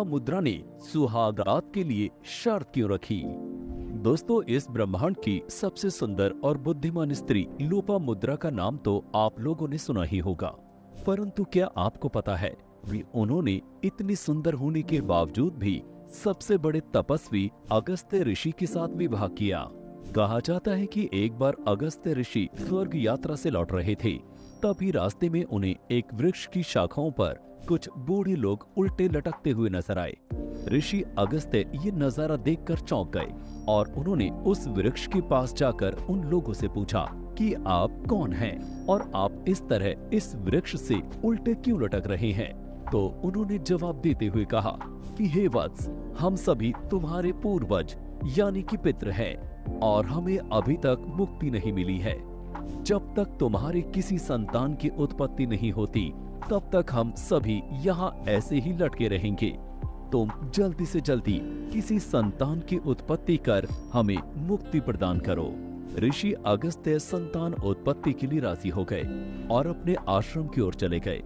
लोपामुद्रा ने सुहागरात के लिए शर्त क्यों रखी? दोस्तों, इस ब्रह्मांड की सबसे सुंदर और बुद्धिमान स्त्री लोपामुद्रा का नाम तो आप लोगों ने सुना ही होगा, परंतु क्या आपको पता है कि उन्होंने इतनी सुंदर होने के बावजूद भी सबसे बड़े तपस्वी अगस्त्य ऋषि के साथ विवाह किया। कहा जाता है कि एक बार अगस्त्य ऋषि स्वर्ग यात्रा से लौट रहे थे, तभी रास्ते में उन्हें एक वृक्ष की शाखाओं पर कुछ बूढ़े लोग उल्टे लटकते हुए नजर आए। ऋषि अगस्त्य ये नजारा देखकर चौंक गए और उन्होंने उस वृक्ष के पास जाकर उन लोगों से पूछा कि आप कौन हैं और आप इस तरह इस वृक्ष से उल्टे क्यों लटक रहे हैं। तो उन्होंने जवाब देते हुए कहा कि हे वत्स, हम सभी तुम्हारे पूर्वज यानी कि पितृ हैं और हमें अभी तक मुक्ति नहीं मिली है। जब तक तुम्हारे किसी संतान की उत्पत्ति नहीं होती, तब तक हम सभी यहाँ ऐसे ही लटके रहेंगे। तुम जल्दी से जल्दी किसी संतान की उत्पत्ति कर हमें मुक्ति प्रदान करो। ऋषि अगस्त्य संतान उत्पत्ति के लिए राजी हो गए और अपने आश्रम की ओर चले गए।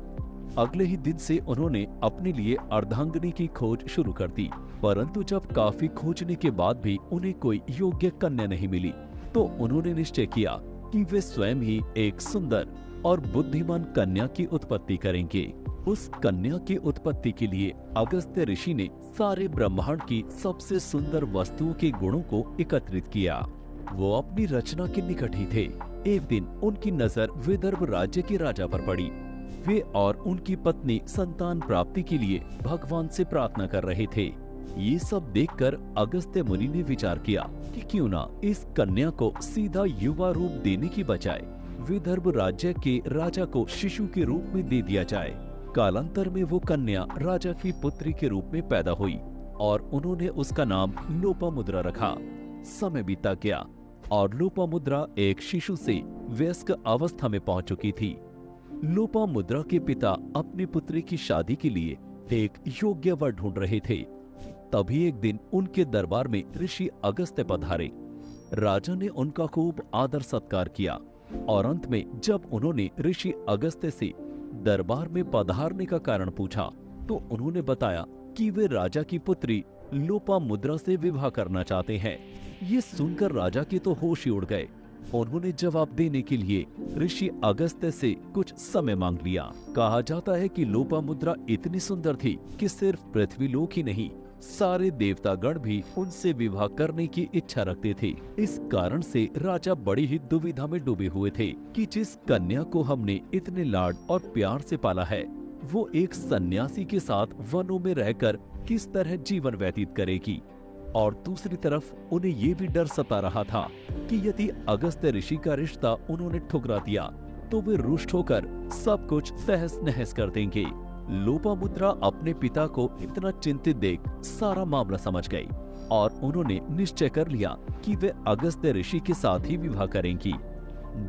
अगले ही दिन से उन्होंने अपने लिए अर्धांगिनी की खोज शुरू कर दी, परंतु जब काफी खोजने के बाद भी उन्हें कोई योग्य कन्या नहीं मिली, तो उन्होंने निश्चय किया कि वे स्वयं ही एक सुंदर और बुद्धिमान कन्या की उत्पत्ति करेंगे। उस कन्या की उत्पत्ति के लिए अगस्त्य ऋषि ने सारे ब्रह्मांड की सबसे सुंदर वस्तुओं के गुणों को एकत्रित किया। वो अपनी रचना के निकट ही थे। एक दिन उनकी नजर विदर्भ राज्य के राजा पर पड़ी। वे और उनकी पत्नी संतान प्राप्ति के लिए भगवान से प्रार्थना कर रहे थे। ये सब देखकर अगस्त्य मुनि ने विचार किया कि क्यों ना इस कन्या को सीधा युवा रूप देने की बजाय विदर्भ राज्य के राजा को शिशु के रूप में दे दिया जाए। कालांतर में वो कन्या राजा की पुत्री के रूप में पैदा हुई और उन्होंने उसका नाम लोपामुद्रा रखा। समय बीता गया और लोपामुद्रा एक शिशु से वयस्क अवस्था में पहुंच चुकी थी। लोपामुद्रा के पिता अपनी पुत्री की शादी के लिए एक योग्य वर ढूंढ रहे थे। तभी एक दिन उनके दरबार में ऋषि अगस्त्य पधारे। राजा ने उनका खूब आदर सत्कार किया और अंत में जब उन्होंने ऋषि अगस्त्य से दरबार में पधारने का कारण पूछा, तो उन्होंने बताया कि वे राजा की पुत्री लोपामुद्रा से विवाह करना चाहते हैं। ये सुनकर राजा के तो होश ही उड़ गए। उन्होंने जवाब देने के लिए ऋषि अगस्त्य से कुछ समय मांग लिया। कहा जाता है कि लोपामुद्रा इतनी सुंदर थी कि सिर्फ पृथ्वीलोक ही नहीं, सारे देवतागण भी उनसे विवाह करने की इच्छा रखते थे। इस कारण से राजा बड़ी ही दुविधा में डूबे हुए थे कि जिस कन्या को हमने इतने लाड और प्यार से पाला है, वो एक सन्यासी के साथ वनों में रहकर किस तरह जीवन व्यतीत करेगी। और दूसरी तरफ उन्हें ये भी डर सता रहा था कि यदि अगस्त्य ऋषि का रिश्ता उन्होंने ठुकरा दिया तो वे रुष्ट होकर सब कुछ तहस नहस कर देंगे। लोपामुद्रा अपने पिता को इतना चिंतित देख सारा मामला समझ गई और उन्होंने निश्चय कर लिया कि वे अगस्त्य ऋषि के साथ ही विवाह करेंगी।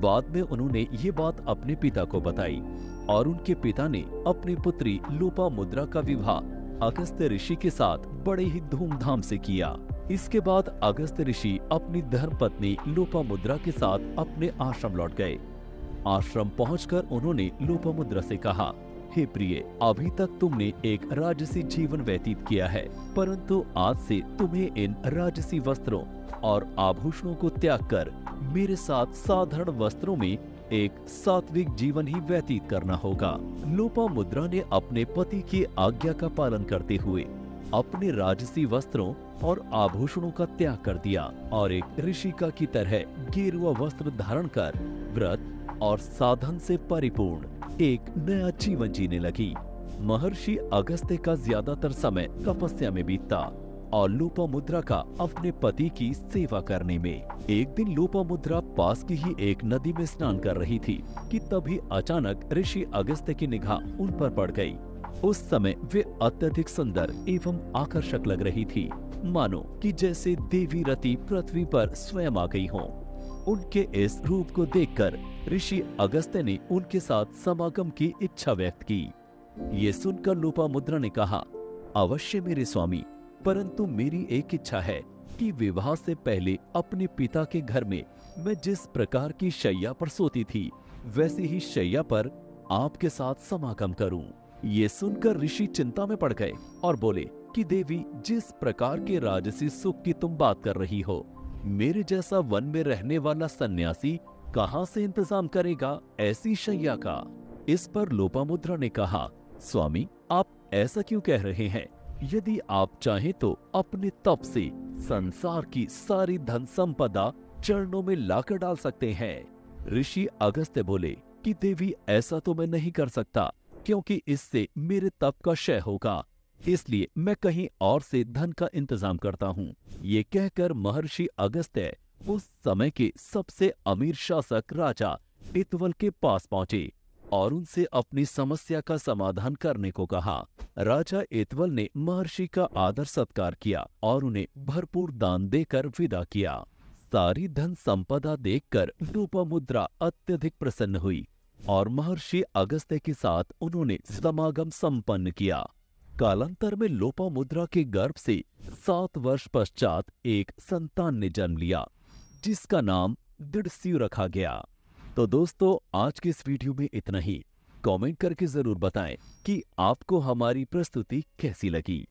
बाद में उन्होंने ये बात अपने पिता को बताई और उनके पिता ने अपनी पुत्री लोपामुद्रा का विवाह अगस्त्य ऋषि के साथ बड़े ही धूमधाम से किया। इसके बाद अगस्त्य ऋषि अपनी धर्मपत्नी लोपामुद्रा के साथ अपने आश्रम लौट गए। आश्रम पहुंचकर उन्होंने लोपामुद्रा से कहा, हे प्रिय, अभी तक तुमने एक राजसी जीवन व्यतीत किया है, परंतु आज से तुम्हें इन राजसी वस्त्रों और आभूषणों को त्याग कर मेरे साथ साधारण वस्त्रों में एक सात्विक जीवन ही व्यतीत करना होगा। लोपामुद्रा ने अपने पति की आज्ञा का पालन करते हुए अपने राजसी वस्त्रों और आभूषणों का त्याग कर दिया और एक ऋषिका की तरह गेरुआ वस्त्र धारण कर व्रत और साधन से परिपूर्ण एक नया जीवन जीने लगी। महर्षि अगस्त्य का ज्यादातर समय तपस्या में बीतता और लोपामुद्रा का अपने पति की सेवा करने में। एक दिन लोपामुद्रा पास की ही एक नदी में स्नान कर रही थी कि तभी अचानक ऋषि अगस्त्य की निगाह उन पर पड़ गई। उस समय वे अत्यधिक सुंदर एवं आकर्षक लग रही थी, मानो कि जैसे देवी रति पृथ्वी पर स्वयं आ गई हों। उनके इस रूप को देखकर ऋषि अगस्त्य ने उनके साथ समागम की इच्छा व्यक्त की। ये सुनकर लोपामुद्रा ने कहा, अवश्य मेरे स्वामी, परंतु मेरी एक इच्छा है कि विवाह से पहले अपने पिता के घर में मैं जिस प्रकार की शैया पर सोती थी, वैसी ही शैया पर आपके साथ समागम करूं। ये सुनकर ऋषि चिंता में पड़ गए और बोले कि देवी, जिस प्रकार के राजसी सुख की तुम बात कर रही हो, मेरे जैसा वन में रहने वाला सन्यासी कहाँ से इंतजाम करेगा ऐसी शैया का। इस पर लोपामुद्रा ने कहा, स्वामी, आप ऐसा क्यों कह रहे हैं? यदि आप चाहें तो अपने तप से संसार की सारी धन संपदा चरणों में लाकर डाल सकते हैं। ऋषि अगस्त्य बोले कि देवी, ऐसा तो मैं नहीं कर सकता, क्योंकि इससे मेरे तप का क्षय होगा। इसलिए मैं कहीं और से धन का इंतजाम करता हूँ। ये कहकर महर्षि अगस्त्य उस समय के सबसे अमीर शासक राजा इत्वल के पास पहुंचे और उनसे अपनी समस्या का समाधान करने को कहा। राजा इत्वल ने महर्षि का आदर सत्कार किया और उन्हें भरपूर दान देकर विदा किया। सारी धन संपदा देखकर लोपामुद्रा अत्यधिक प्रसन्न हुई और महर्षि अगस्त्य के साथ उन्होंने समागम संपन्न किया। कालांतर में लोपामुद्रा के गर्भ से 7 वर्ष पश्चात एक संतान ने जन्म लिया, जिसका नाम दृढ़स्यु रखा गया। तो दोस्तों, आज के इस वीडियो में इतना ही। कमेंट करके जरूर बताएं कि आपको हमारी प्रस्तुति कैसी लगी।